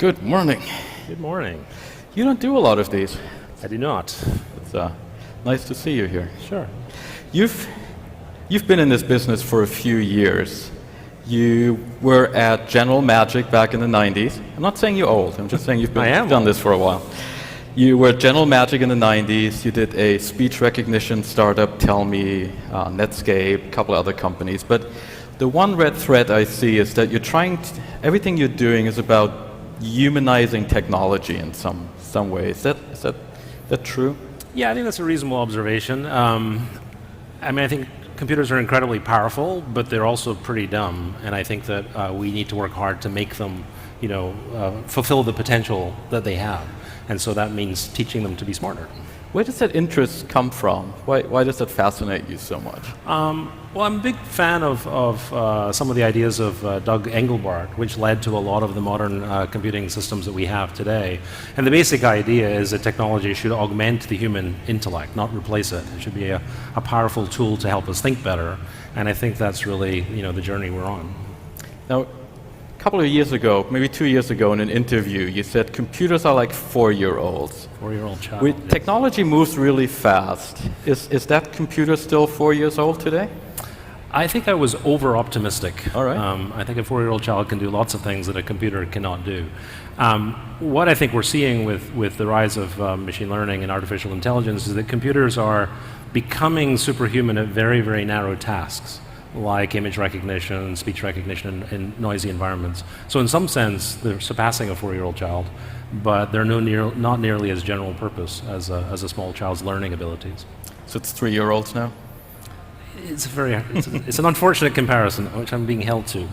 Good morning. Good morning. You don't do a lot of these. I do not. It's nice to see you here. Sure. You've been in this business for a few years. You were at General Magic back in the 90s. I'm not saying you're old. I'm just saying you've done this for a while. You were at General Magic in the 90s. You did a speech recognition startup, Tell Me, Netscape, a couple of other companies. But the one red thread I see is that everything you're doing is about humanizing technology in some way. Is that true? Yeah, I think that's a reasonable observation. I think computers are incredibly powerful, but they're also pretty dumb. And I think that we need to work hard to make them, fulfill the potential that they have. And so that means teaching them to be smarter. Where does that interest come from? Why does that fascinate you so much? Well, I'm a big fan of some of the ideas of Doug Engelbart, which led to a lot of the modern computing systems that we have today. And the basic idea is that technology should augment the human intellect, not replace it. It should be a powerful tool to help us think better. And I think that's really the journey we're on. Now, a couple of years ago, maybe 2 years ago, in an interview, you said computers are like 4-year-olds. 4-year-old child. Technology moves really fast. Is that computer still 4 years old today? I think I was over-optimistic. All right. I think a 4-year-old child can do lots of things that a computer cannot do. What I think we're seeing with the rise of machine learning and artificial intelligence is that computers are becoming superhuman at very, very narrow tasks, like image recognition, speech recognition in noisy environments. So in some sense, they're surpassing a 4-year-old child, but they're not nearly as general purpose as a small child's learning abilities. So it's 3-year-olds now? It's an unfortunate comparison, which I'm being held to.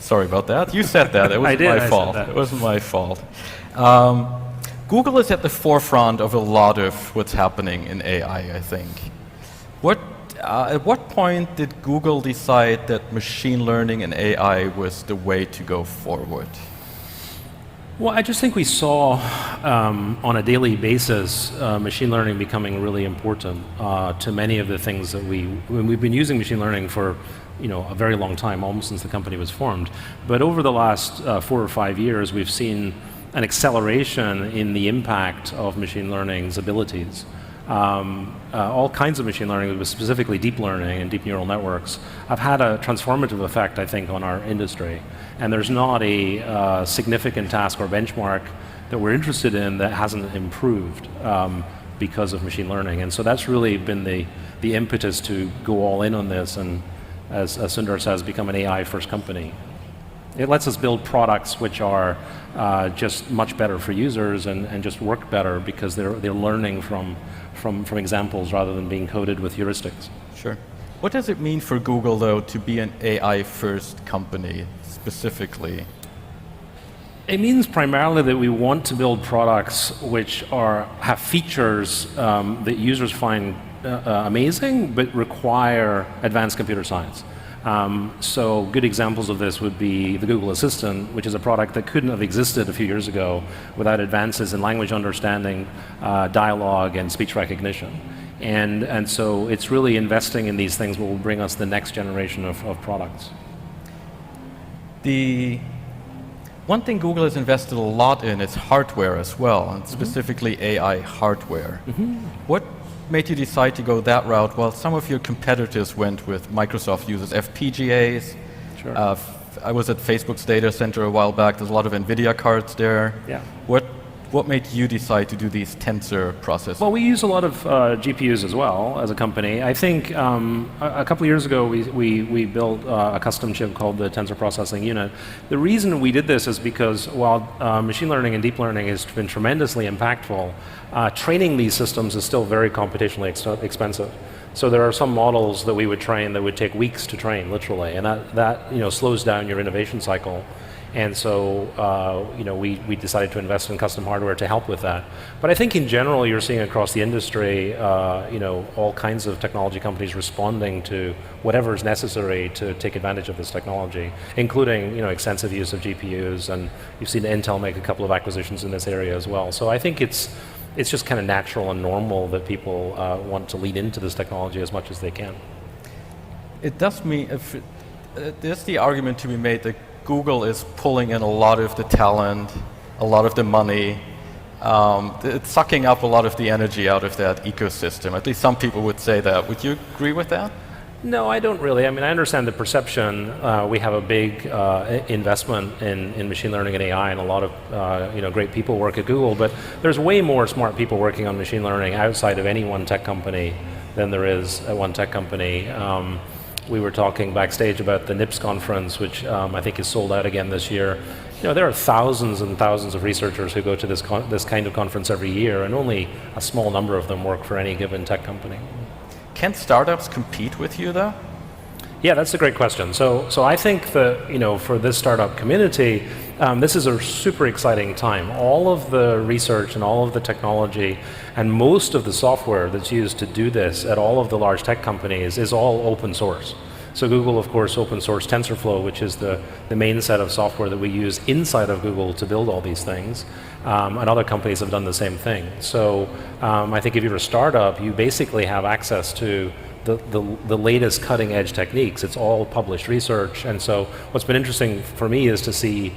Sorry about that. You said that. It wasn't my fault. It wasn't my fault. Google is at the forefront of a lot of what's happening in AI, I think. At what point did Google decide that machine learning and AI was the way to go forward? Well, I just think we saw on a daily basis machine learning becoming really important to many of the things that we've been using machine learning for a very long time, almost since the company was formed. But over the last 4 or 5 years, we've seen an acceleration in the impact of machine learning's abilities. All kinds of machine learning, but specifically deep learning and deep neural networks, have had a transformative effect, I think, on our industry. And there's not a significant task or benchmark that we're interested in that hasn't improved because of machine learning. And so that's really been the impetus to go all in on this and, as Sundar says, become an AI-first company. It lets us build products which are just much better for users and just work better because they're learning from examples rather than being coded with heuristics. Sure. What does it mean for Google, though, to be an AI-first company specifically? It means primarily that we want to build products which have features that users find amazing but require advanced computer science. So good examples of this would be the Google Assistant, which is a product that couldn't have existed a few years ago without advances in language understanding, dialogue, and speech recognition. And so it's really investing in these things that will bring us the next generation of products. The one thing Google has invested a lot in is hardware as well, and specifically AI hardware. What made you decide to go that route while some of your competitors went with Microsoft uses FPGAs? Sure. I was at Facebook's data center a while back. There's a lot of NVIDIA cards there. Yeah. What made you decide to do these Tensor processors? Well, we use a lot of GPUs as well as a company. I think a couple of years ago we built a custom chip called the Tensor Processing Unit. The reason we did this is because while machine learning and deep learning has been tremendously impactful, training these systems is still very computationally expensive. So there are some models that we would train that would take weeks to train, literally, and that slows down your innovation cycle. And so we decided to invest in custom hardware to help with that. But I think in general you're seeing across the industry all kinds of technology companies responding to whatever is necessary to take advantage of this technology, including extensive use of GPUs, and you've seen Intel make a couple of acquisitions in this area as well. So I think it's just kind of natural and normal that people want to lead into this technology as much as they can. It does mean, there's the argument to be made that Google is pulling in a lot of the talent, a lot of the money. It's sucking up a lot of the energy out of that ecosystem. At least some people would say that. Would you agree with that? No, I don't really. I mean, I understand the perception. We have a big investment in machine learning and AI, and a lot of great people work at Google. But there's way more smart people working on machine learning outside of any one tech company than there is at one tech company. We were talking backstage about the NIPS conference, which I think is sold out again this year. There are thousands and thousands of researchers who go to this kind of conference every year, and only a small number of them work for any given tech company. Can startups compete with you, though? Yeah, that's a great question. So I think that for this startup community, this is a super exciting time. All of the research and all of the technology and most of the software that's used to do this at all of the large tech companies is all open source. So Google, of course, open source TensorFlow, which is the main set of software that we use inside of Google to build all these things. And other companies have done the same thing. So I think if you're a startup, you basically have access to the latest cutting edge techniques. It's all published research. And so what's been interesting for me is to see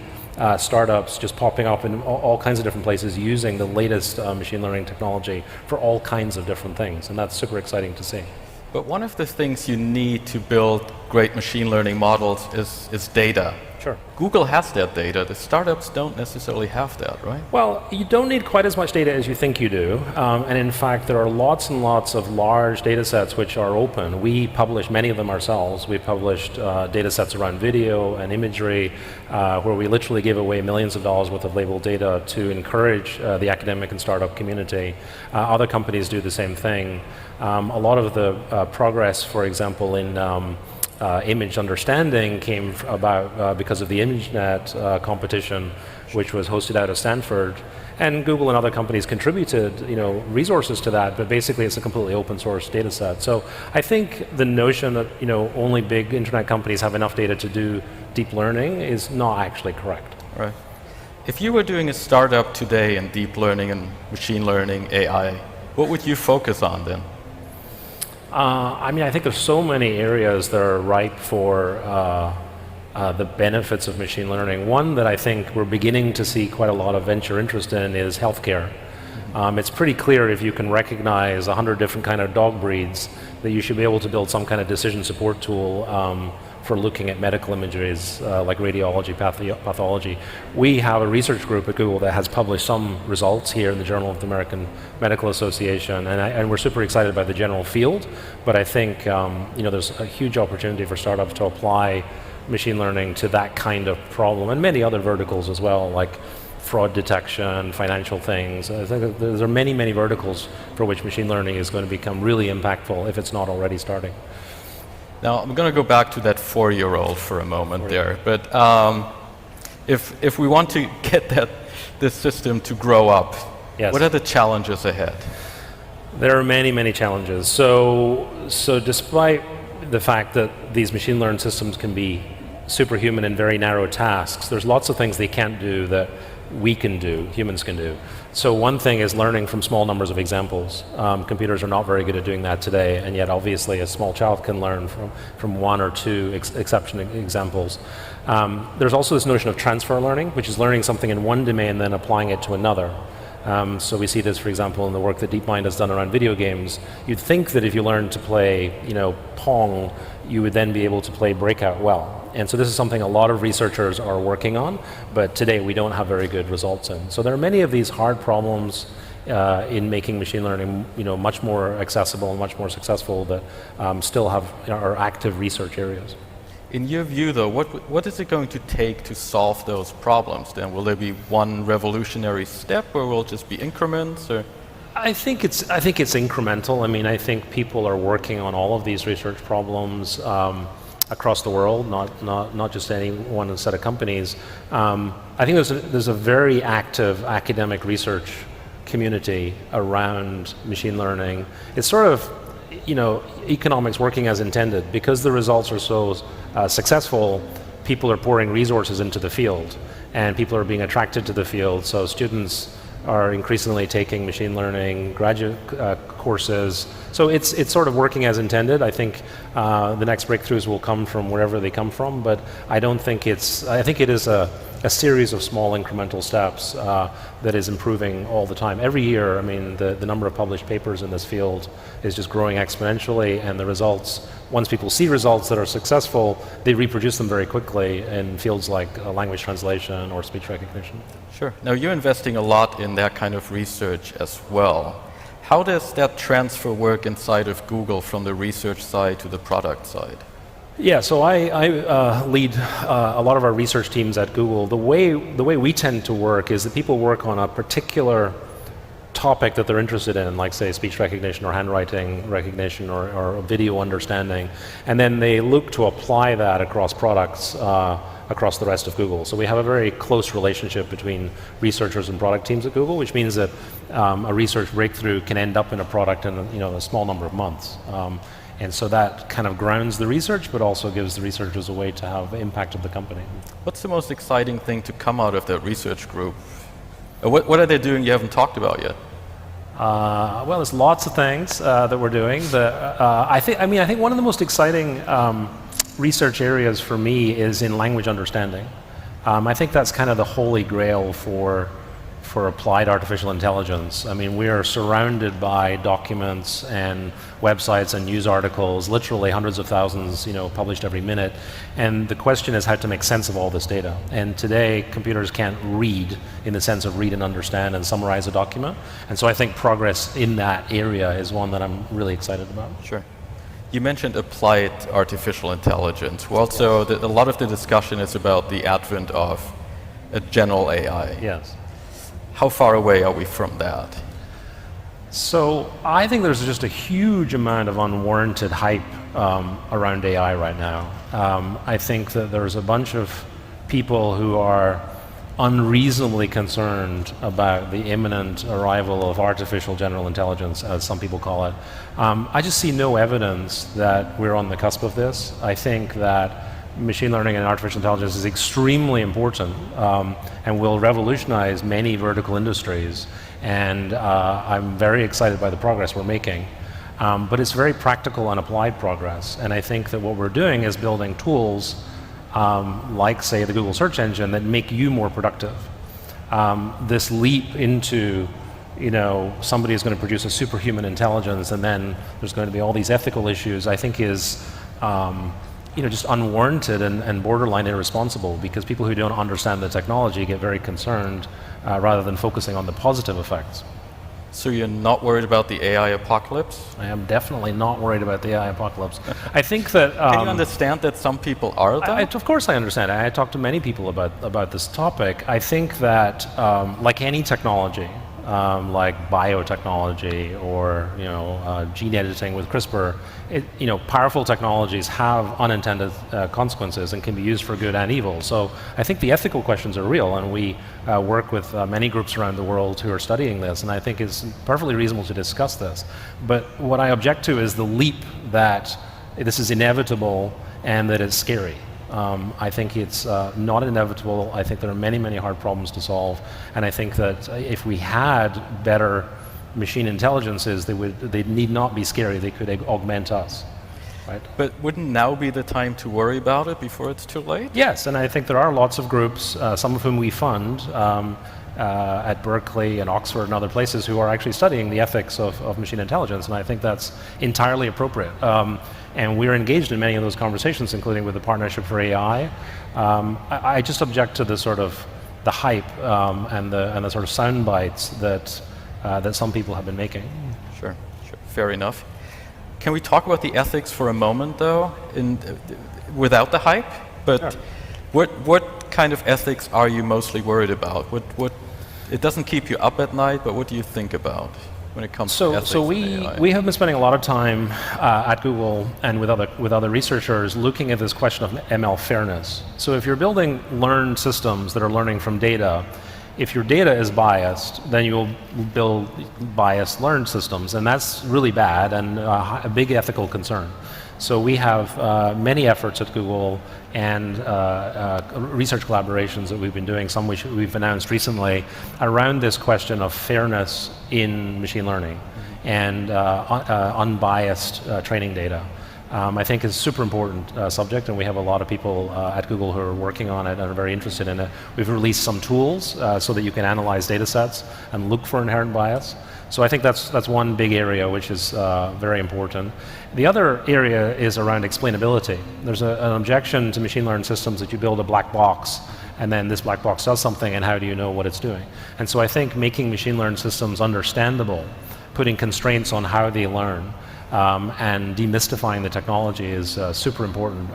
startups just popping up in all kinds of different places using the latest machine learning technology for all kinds of different things. And that's super exciting to see. But one of the things you need to build great machine learning models is data. Sure. Google has that data. The startups don't necessarily have that, right? Well, you don't need quite as much data as you think you do. And in fact, there are lots and lots of large data sets which are open. We publish many of them ourselves. We published data sets around video and imagery where we literally give away millions of dollars worth of labeled data to encourage the academic and startup community. Other companies do the same thing. A lot of the progress, for example, in image understanding came about because of the ImageNet competition, which was hosted out of Stanford. And Google and other companies contributed, resources to that, but basically it's a completely open source data set. So I think the notion that, only big internet companies have enough data to do deep learning is not actually correct. Right. If you were doing a startup today in deep learning and machine learning, AI, what would you focus on then? I think there's so many areas that are ripe for the benefits of machine learning. One that I think we're beginning to see quite a lot of venture interest in is healthcare. It's pretty clear if you can recognize 100 different kind of dog breeds that you should be able to build some kind of decision support tool for looking at medical images like radiology, pathology. We have a research group at Google that has published some results here in the Journal of the American Medical Association, and we're super excited about the general field, but I think there's a huge opportunity for startups to apply machine learning to that kind of problem, and many other verticals as well, like fraud detection, financial things. I think there are many, many verticals for which machine learning is going to become really impactful if it's not already starting. Now, I'm going to go back to that 4-year-old for a moment there. But if we want to get this system to grow up, yes, what are the challenges ahead? There are many, many challenges. So despite the fact that these machine learned systems can be superhuman in very narrow tasks, there's lots of things they can't do that we can do, humans can do. So one thing is learning from small numbers of examples. Computers are not very good at doing that today, and yet obviously a small child can learn from one or two exception examples. There's also this notion of transfer learning, which is learning something in one domain and then applying it to another. So we see this, for example, in the work that DeepMind has done around video games. You'd think that if you learn to play, Pong, you would then be able to play Breakout well. And so this is something a lot of researchers are working on, but today we don't have very good results in. So there are many of these hard problems in making machine learning, much more accessible and much more successful that still are active research areas. In your view, though, what is it going to take to solve those problems then? Will there be one revolutionary step, or will it just be increments? Or? I think it's incremental. I think people are working on all of these research problems across the world, not just any one set of companies. I think there's a very active academic research community around machine learning. It's sort of economics working as intended. Because the results are so successful, people are pouring resources into the field, and people are being attracted to the field. So students are increasingly taking machine learning graduate courses. So it's sort of working as intended. I think the next breakthroughs will come from wherever they come from, but I don't think I think it is a a series of small incremental steps that is improving all the time. Every year, I mean, the number of published papers in this field is just growing exponentially, and the results, once people see results that are successful, they reproduce them very quickly in fields like language translation or speech recognition. Sure. Now, you're investing a lot in that kind of research as well. How does that transfer work inside of Google from the research side to the product side? Yeah, so I lead a lot of our research teams at Google. The way we tend to work is that people work on a particular topic that they're interested in, like say speech recognition or handwriting recognition or video understanding, and then they look to apply that across products across the rest of Google. So we have a very close relationship between researchers and product teams at Google, which means that a research breakthrough can end up in a product in a small number of months. And so that kind of grounds the research, but also gives the researchers a way to have impact of the company. What's the most exciting thing to come out of that research group? What are they doing you haven't talked about yet? Well, there's lots of things that we're doing. I think one of the most exciting research areas for me is in language understanding. I think that's kind of the holy grail for applied artificial intelligence. I mean, we are surrounded by documents and websites and news articles, literally hundreds of thousands, published every minute. And the question is how to make sense of all this data. And today, computers can't read in the sense of read and understand and summarize a document. And so I think progress in that area is one that I'm really excited about. Sure. You mentioned applied artificial intelligence. Well, also, a lot of the discussion is about the advent of a general AI. Yes. How far away are we from that? So I think there's just a huge amount of unwarranted hype around AI right now. I think that there's a bunch of people who are unreasonably concerned about the imminent arrival of artificial general intelligence, as some people call it. I just see no evidence that we're on the cusp of this. I think that machine learning and artificial intelligence is extremely important and will revolutionize many vertical industries. And I'm very excited by the progress we're making. But it's very practical and applied progress. And I think that what we're doing is building tools like, say, the Google search engine that make you more productive. This leap into somebody is going to produce a superhuman intelligence and then there's going to be all these ethical issues, I think is just unwarranted and borderline irresponsible, because people who don't understand the technology get very concerned rather than focusing on the positive effects. So you're not worried about the AI apocalypse? I am definitely not worried about the AI apocalypse. I think that... Can you understand that some people are, though? Of course I understand. I talk to many people about this topic. I think that, like any technology, like biotechnology or gene editing with CRISPR, powerful technologies have unintended consequences and can be used for good and evil. So I think the ethical questions are real, and we work with many groups around the world who are studying this, and I think it's perfectly reasonable to discuss this. But what I object to is the leap that this is inevitable and that it's scary. I think it's not inevitable. I think there are many, many hard problems to solve, and I think that if we had better machine intelligences, they need not be scary. They could augment us, right? But wouldn't now be the time to worry about it before it's too late? Yes, and I think there are lots of groups, some of whom we fund at Berkeley and Oxford and other places, who are actually studying the ethics of machine intelligence, and I think that's entirely appropriate. And we're engaged in many of those conversations, including with the Partnership for AI. I just object to the sort of the hype and the sort of sound bites that some people have been making. Sure. Fair enough. Can we talk about the ethics for a moment, though, without the hype? But sure. What kind of ethics are you mostly worried about? What it doesn't keep you up at night, but what do you think about when it comes to ethics? So we have been spending a lot of time at Google and with other researchers looking at this question of ML fairness. So if you're building learned systems that are learning from data, if your data is biased, then you'll build biased learned systems, and that's really bad and a big ethical concern. So we have many efforts at Google and research collaborations that we've been doing, some which we've announced recently, around this question of fairness in machine learning and unbiased training data. I think is a super important subject, and we have a lot of people at Google who are working on it and are very interested in it. We've released some tools so that you can analyze data sets and look for inherent bias. So I think that's one big area which is very important. The other area is around explainability. There's an objection to machine learning systems that you build a black box and then this black box does something, and how do you know what it's doing? And so I think making machine learning systems understandable, putting constraints on how they learn, and demystifying the technology is super important,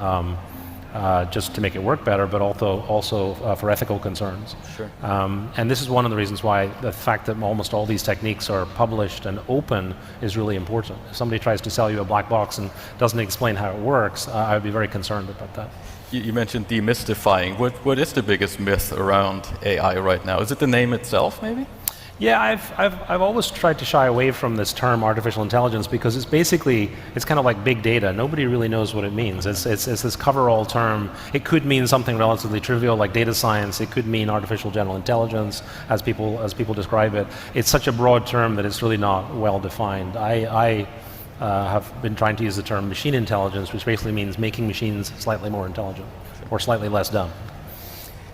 just to make it work better, but also for ethical concerns. Sure. And this is one of the reasons why the fact that almost all these techniques are published and open is really important. If somebody tries to sell you a black box and doesn't explain how it works, I would be very concerned about that. You mentioned demystifying. What is the biggest myth around AI right now? Is it the name itself, maybe? Yeah, I've always tried to shy away from this term artificial intelligence because it's kind of like big data. Nobody really knows what it means. It's this cover-all term. It could mean something relatively trivial like data science. It could mean artificial general intelligence, as people describe it. It's such a broad term that it's really not well defined. I have been trying to use the term machine intelligence, which basically means making machines slightly more intelligent or slightly less dumb.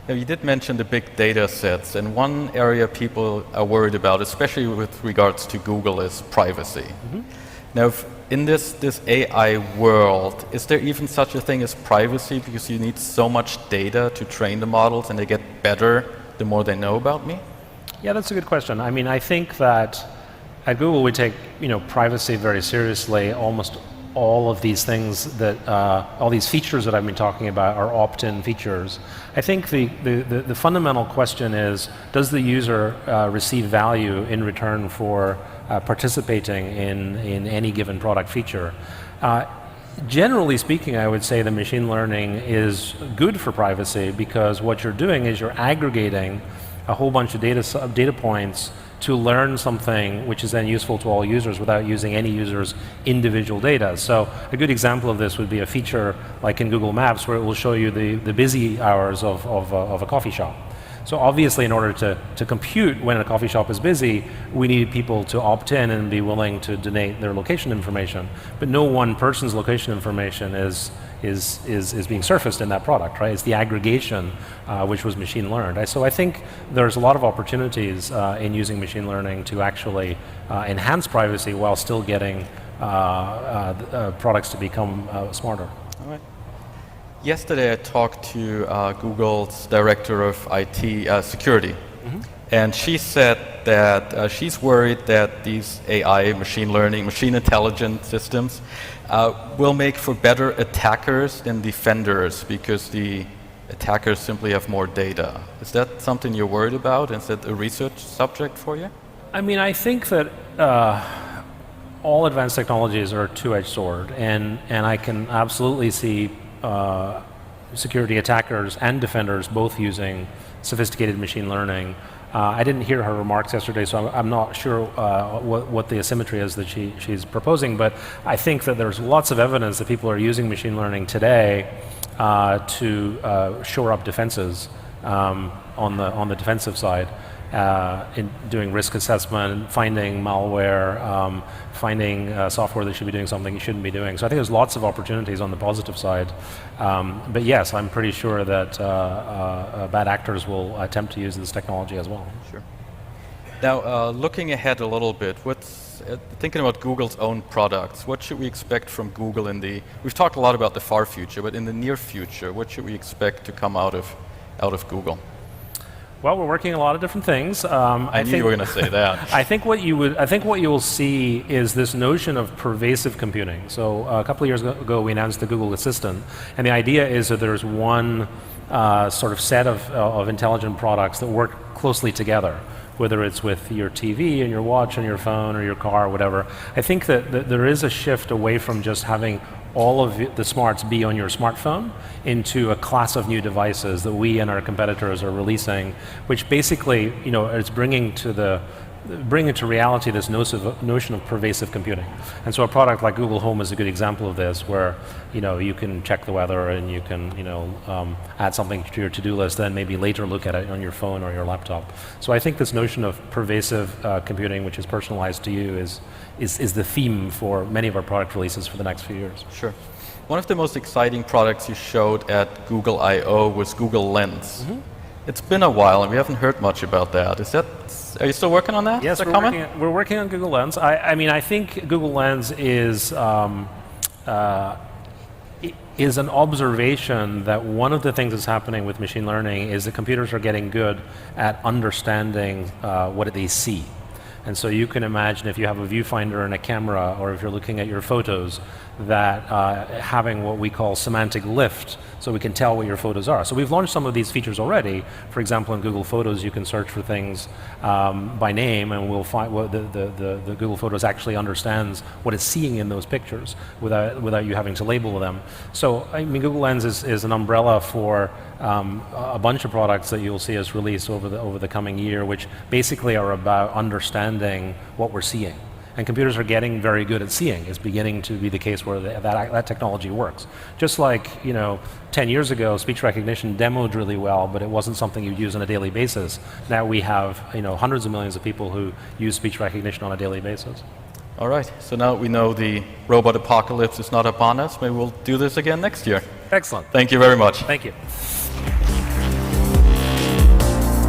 Now, you did mention the big data sets, and one area people are worried about, especially with regards to Google, is privacy. Mm-hmm. Now, in this AI world, is there even such a thing as privacy, because you need so much data to train the models and they get better the more they know about me? Yeah, that's a good question. I mean, I think that at Google we take privacy very seriously. Almost all of these things that, all these features that I've been talking about are opt-in features. I think the fundamental question is, does the user receive value in return for participating in any given product feature? Generally speaking, I would say that machine learning is good for privacy, because what you're doing is you're aggregating a whole bunch of data points to learn something which is then useful to all users without using any user's individual data. So a good example of this would be a feature like in Google Maps, where it will show you the busy hours of a coffee shop. So obviously, in order to compute when a coffee shop is busy, we need people to opt in and be willing to donate their location information. But no one person's location information is being surfaced in that product, right? It's the aggregation which was machine learned. So I think there's a lot of opportunities in using machine learning to actually enhance privacy while still getting products to become smarter. All right. Yesterday I talked to Google's director of IT security, mm-hmm. and she said that she's worried that these AI, machine learning, machine intelligence systems will make for better attackers than defenders, because the attackers simply have more data. Is that something you're worried about? Is that a research subject for you? I mean, I think that all advanced technologies are a two-edged sword, and I can absolutely see security attackers and defenders both using sophisticated machine learning. I didn't hear her remarks yesterday, so I'm not sure what the asymmetry is that she's proposing, but I think that there's lots of evidence that people are using machine learning today to shore up defenses on the defensive side, in doing risk assessment, finding malware, finding software that should be doing something it shouldn't be doing. So I think there's lots of opportunities on the positive side. But yes, I'm pretty sure that bad actors will attempt to use this technology as well. Sure. Now, looking ahead a little bit, thinking about Google's own products, what should we expect from Google we've talked a lot about the far future, but in the near future, what should we expect to come out of Google? Well, we're working on a lot of different things. I knew you were going to say that. I think what you will see is this notion of pervasive computing. So a couple of years ago, we announced the Google Assistant, and the idea is that there's one sort of set of intelligent products that work closely together, whether it's with your TV and your watch and your phone or your car or whatever. I think that there is a shift away from just having all of the smarts be on your smartphone into a class of new devices that we and our competitors are releasing, which basically, is bringing to reality this notion of pervasive computing. And so a product like Google Home is a good example of this, where you can check the weather and you can add something to your to-do list, then maybe later look at it on your phone or your laptop. So I think this notion of pervasive computing, which is personalized to you, is the theme for many of our product releases for the next few years. Sure. One of the most exciting products you showed at Google I/O was Google Lens. It's been a while, and we haven't heard much about that. Are you still working on that? Yes, we're working on Google Lens. I mean, I think Google Lens is an observation that one of the things that's happening with machine learning is that computers are getting good at understanding what they see. And so you can imagine if you have a viewfinder and a camera, or if you're looking at your photos, that having what we call semantic lift, so we can tell what your photos are. So we've launched some of these features already. For example, in Google Photos, you can search for things by name, and we'll find what the Google Photos actually understands what it's seeing in those pictures without you having to label them. So I mean, Google Lens is an umbrella for a bunch of products that you'll see us release over the coming year, which basically are about understanding what we're seeing. And computers are getting very good at seeing. It's beginning to be the case where that technology works. Just like 10 years ago, speech recognition demoed really well, but it wasn't something you'd use on a daily basis. Now we have hundreds of millions of people who use speech recognition on a daily basis. All right, so now we know the robot apocalypse is not upon us. Maybe we'll do this again next year. Excellent. Thank you very much. Thank you.